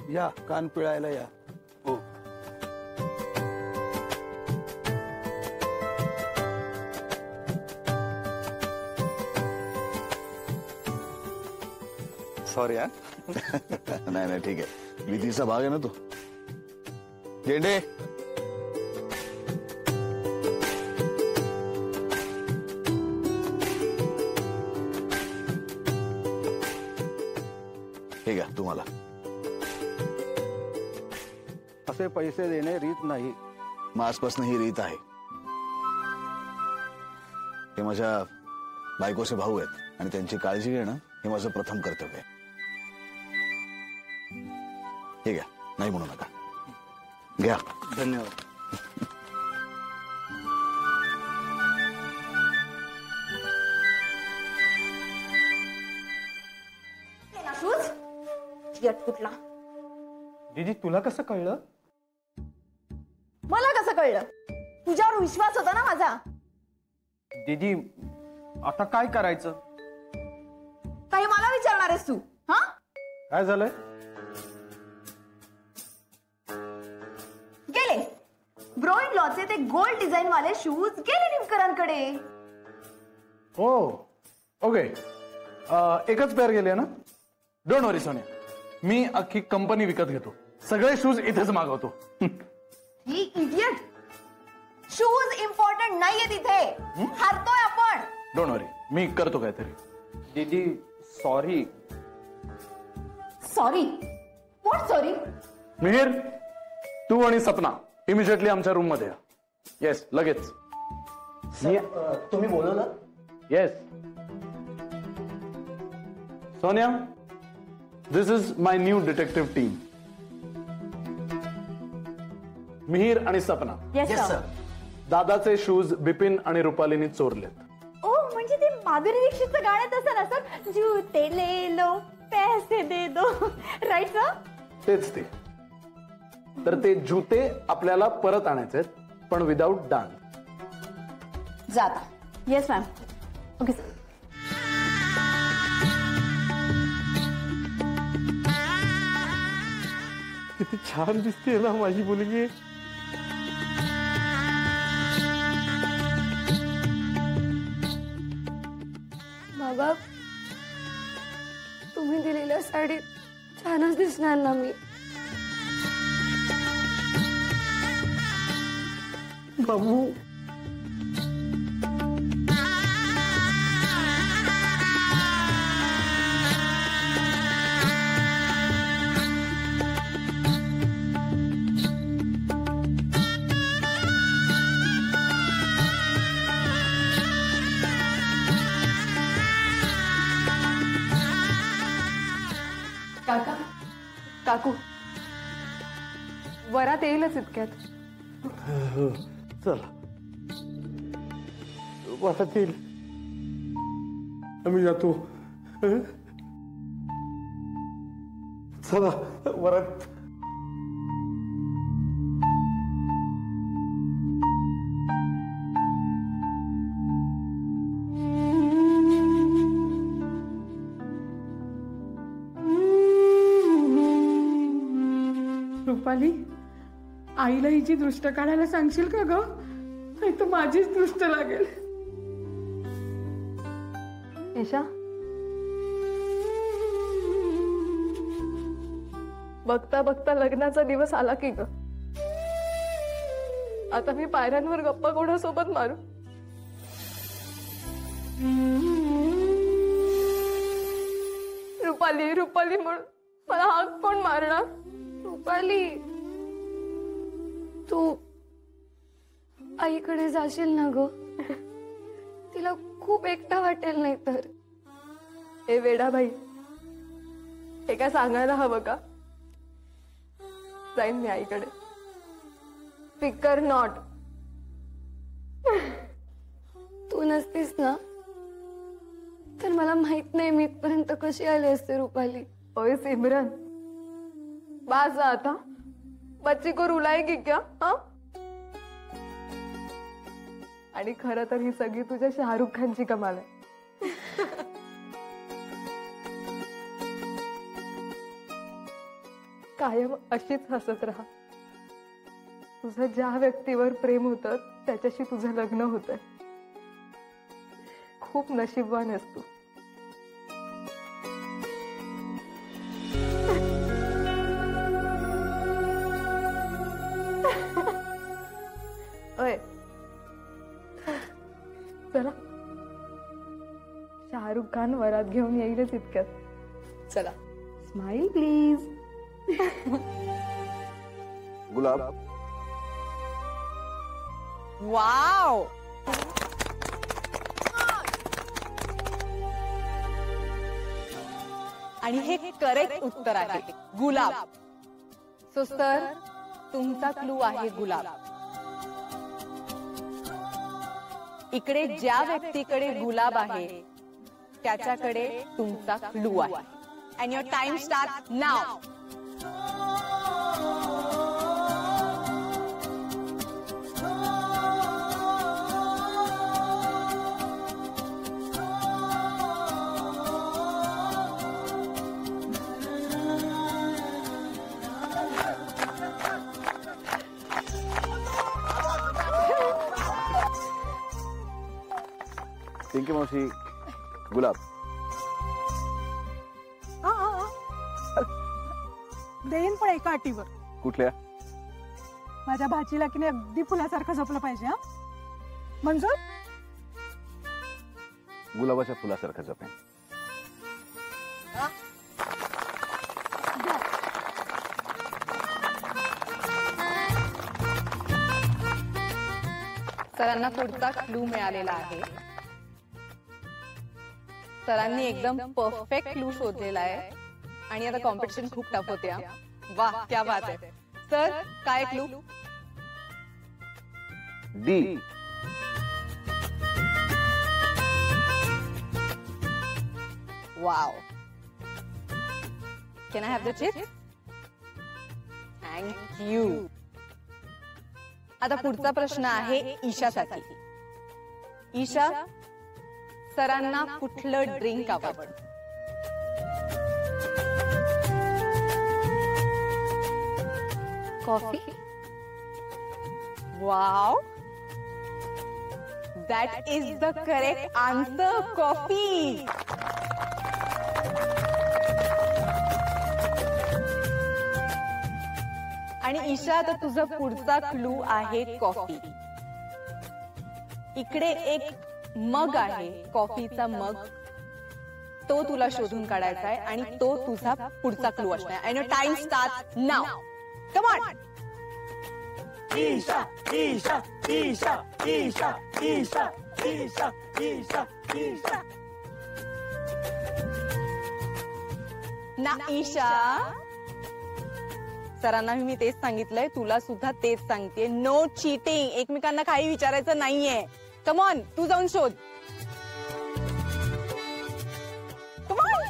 या कान पिळायला या. हो. सॉरी हा. नाही नाही ठीक आहे, विधीचा भाग आहे ना तो. गेंडे ठीक आहे. तुम्हाला असे पैसे देणे रीत नाही. मग आजपासून ही रीत आहे. हे माझ्या बायकोचे भाऊ आहेत आणि त्यांची काळजी घेणं हे माझं प्रथम कर्तव्य आहे. ठीक आहे, नाही म्हणू नका. घ्या. धन्यवाद. कुठला दीदी तुला कसं कळलं? मला कसं कळलं? तुझ्यावर विश्वास होता ना माझा. दीदी आता काय करायचं? काही मला विचारणार आहेस तू? हा काय झालंय? गेले ब्रोइन लॉचे ते गोल्ड डिझाईन वाले शूज गेले निमकरांकडे. हो ओके, एकच पेअर गेले ना. डोंट वरी सोनिया, मी अख्खी कंपनी विकत घेतो. सगळे शूज इथेच मागवतो. ही इडियट, शूज इम्पॉर्टंट नाहीये तिथे. हारतोय आपण. डोंट वरी, मी करतो काहीतरी. दीदी sorry. Sorry? What sorry? Mihir, तू आणि सपना इमिजिएटली आमच्या रूम मध्ये या. येस, लगेच. तुम्ही बोलवलं? Yes. Sonia, this is my new detective team. Mihir आणि सपना. Yes sir. दादाचे शूज बिपिन आणि रुपालीनी चोरलेत. ओ म्हणजे ते माधुरी दीक्षितचं गाणं तसं ना सर, जूते ले लो पैसे दे दो, राईट सर? तेच ते. तर ते जूते आपल्याला परत आणायचे पण विदाउट डाग. जाता. Yes ma'am. Okay sir. किती छान दिसते ना माझी मुलगी. बाबा, तुम्ही दिलेल्या साडीत छानच दिसणार ना मी. बाबू, काका, काकू, वरात येईलच इतक्यात. चला वरात येईल, आम्ही जातो. चला वरात. रुपाली, आईला हिची दृष्ट काढायला सांगशील का ग? नाही तर माझीच दृष्ट लागेल. ईशा, बघता बघता लग्नाचा दिवस आला की ग. आता मी पायऱ्यांवर गप्पा कोणासोबत मारू? रुपाली रुपाली म्हणून मला हाक कोण मारणार? रुपाली, तू आईकडे जाशील ना ग? तिला खूप एकटा वाटेल नाही तर. हे वेडा भाई, हे काय सांगायला हवं का? जाईन मी आईकडे. फिकर नॉट. तू नसतीस ना तर मला माहित नाही मी इथपर्यंत कशी आले असते रुपाली. ओय सिमरन, बास आता. बच्ची को रुलाएगी क्या? हा? आणि खरं तर ही सगळी तुझ्या शाहरुख खानची कमाल आहे. कायम अशीच हसत राहा. तुझं ज्या व्यक्तीवर प्रेम होतं त्याच्याशी तुझं लग्न होतंय. खूप नशीबवान आहेस तू. ओय चला, शाहरुख खान वरात घेऊन येईलच इतक्यात. चला, स्माइल प्लीज. गुलाब. वाव, आणि हे करेक्ट उत्तर आहे, गुलाब. सो सर, तुमचा क्लू आहे गुलाब. इकडे ज्या व्यक्तीकडे गुलाब आहे त्याच्याकडे तुमचा क्लू आहे. अँड युअर टाइम स्टार्ट नाव. पिंकी मावशी, गुलाब. देईन पण एका अटीवर. कुठल्या? माझ्या भाचीला की नाही अगदी फुलासारखं जपलं पाहिजे. हा मंजूर? गुलाबाच्या फुलासारखं जपेन. सरांना पुढचा क्लू मिळालेला आहे. सरांनी एकदम परफेक्ट क्लू शोधलेला आहे आणि आता कॉम्पिटिशन खूप टफ होते. वाह, क्या बात आहे. सर, काय clue? D. Wow. Can I have the chip? Thank you. आता पुढचा प्रश्न आहे ईशासाठी. ईशा, सरांना कुठलं ड्रिंक आवडतं? Coffee. Wow, that is the correct answer, coffee. आणि ईशा, तर तुझा पुढचा क्लू आहे कॉफी. इकडे एक मग आहे, कॉफीचा मग. तो तुला शोधून काढायचा आहे आणि तो तुझा पुढचा क्लू असणार. And your time start now. Come on. Isha, Isha, Isha, Isha, Isha, Isha, Isha, Isha. ना ईशा, सरांना मी तेच सांगितलंय, तुला सुद्धा तेच सांगते. No cheating. एकमेकांना काही विचारायचं नाहीये. कम ऑन, तू जाऊन शोध. Come on.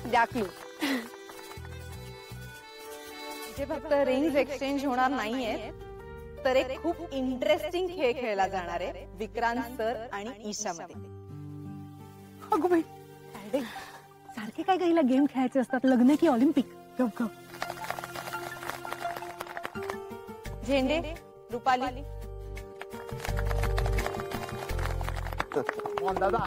द्या क्लू. इथे फक्त रिंग्स एक्सचेंज होणार नाहीये, तर एक खूप इंटरेस्टिंग खेळ खेळला जाणार आहे विक्रांत सर आणि ईशा मध्ये. अगो बाई, सारखे काय गाईला गेम खेळायचे असतात, लग्न की ऑलिम्पिक? गप गप. झेंडे, रुपाली. दादा.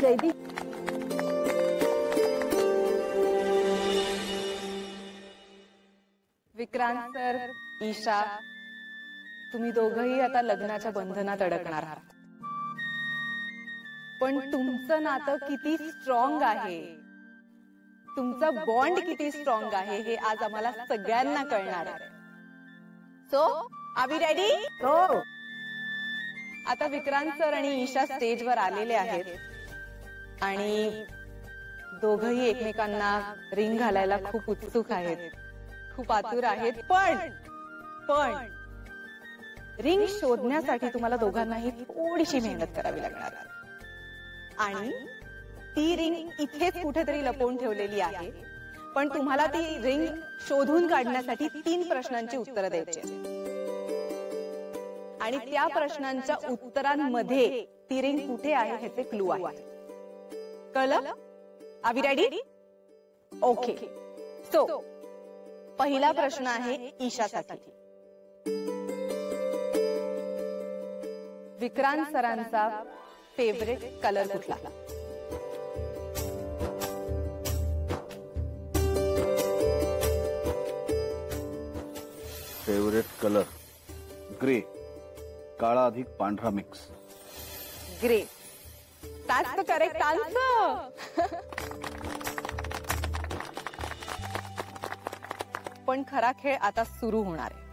जयदीप, विक्रांत सर, ईशा, तुम्ही दोघंही आता लग्नाच्या बंधनात अडकणार आहात. पण तुमचं नातं किती स्ट्रॉंग आहे, तुमचा बॉन्ड किती स्ट्रॉंग आहे हे आज आम्हाला सगळ्यांना कळणार आहे. So are we ready? हो आता विक्रांत सर आणि ईशा स्टेजवर आलेले आहेत आणि दोघही एकमेकांना रिंग घालायला खूप उत्सुक आहेत, खूप आतुर आहेत. पण रिंग शोधण्यासाठी तुम्हाला दोघांनाही थोडीशी मेहनत करावी लागणार आणि ती रिंग इथेच कुठेतरी लपवून ठेवलेली आहे. पण तुम्हाला ती रिंग शोधून काढण्यासाठी 3 प्रश्नांची उत्तरं द्यायची आणि त्या प्रश्नांच्या उत्तरांमध्ये ती रिंग कुठे आहे ह्याचे क्लू आहे. कळलं? Are we ready? Okay. So पहिला प्रश्न आहे ईशासाठी. विक्रांत सरांचा फेवरेट कलर कुठला? फेवरेट कलर ग्रे, काळा अधिक पांढरा मिक्स. Grey. That's the correct answer. पण खरा खेळ आता सुरू होणार आहे.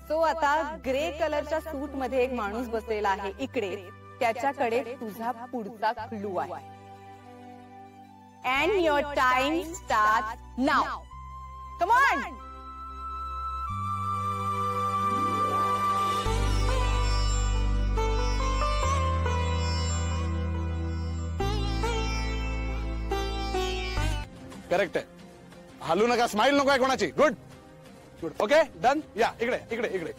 सो आता ग्रे कलरच्या सूट मध्ये एक माणूस बसलेला आहे इकडे. त्याच्याकडे तुझा पुढचा क्लू आहे. And your time start now. Come on. Correct आहे. हलू नका, स्माइल नको आहे कोणाची. Good good. Okay done. या इकडे इकडे इकडे.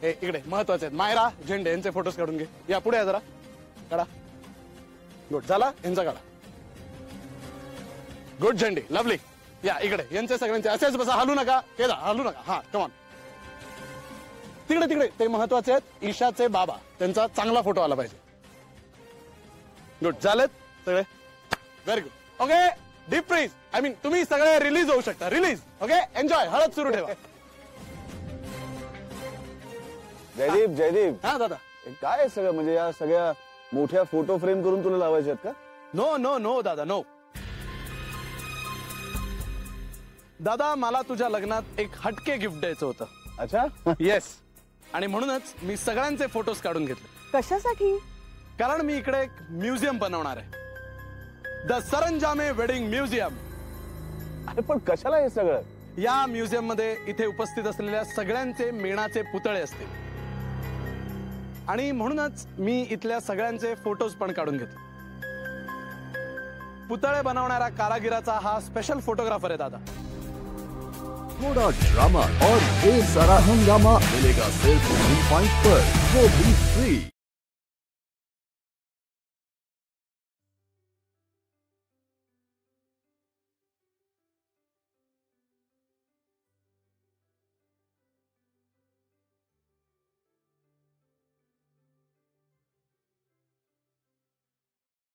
हे इकडे महत्वाचे आहेत. मायरा झेंडे यांचे फोटोज काढून घे. या पुढे या जरा. काढा. गुड. झाला यांचा काढा. गुड झेंडे. लवली. या इकडे यांचे सगळ्यांचे असेच बसा. हलू नका. केदा हलू नका. हा कमॉन. तिकडे तिकडे ते महत्वाचे आहेत. ईशाचे बाबा त्यांचा चांगला फोटो आला पाहिजे. गुड. झालेत सगळे. Very good. Okay deep freeze. I mean तुम्ही सगळे रिलीज होऊ शकता. रिलीज. Okay enjoy. हळद सुरू ठेवा. जयदीप हा दादा. काय आहे सगळं, म्हणजे या सगळ्या मोठ्या फोटो फ्रेम करून तुला लावायचे आहेत का? नो नो नो दादा नो. दादा मला तुझ्या लग्नात एक हटके गिफ्ट द्यायचं होतं. अच्छा. येस. आणि म्हणूनच मी सगळ्यांचे फोटोज काढून घेतले. कशासाठी? कारण मी इकडे एक म्युझियम बनवणार आहे. The Saranjame wedding museum. अरे पण कशाला हे सगळं? या म्युझियम मध्ये इथे उपस्थित असलेल्या सगळ्यांचे मेणाचे पुतळे असतील आणि म्हणूनच मी इथल्या सगळ्यांचे फोटोज पण काढून घेतले. पुतळे बनवणाऱ्या कारागिराचा हा स्पेशल फोटोग्राफर आहे दादा. थोड़ा ड्रामा और ये सारा हंगामा मिलेगा सिर्फ 1 पॉइंट पर, वो भी फ्री.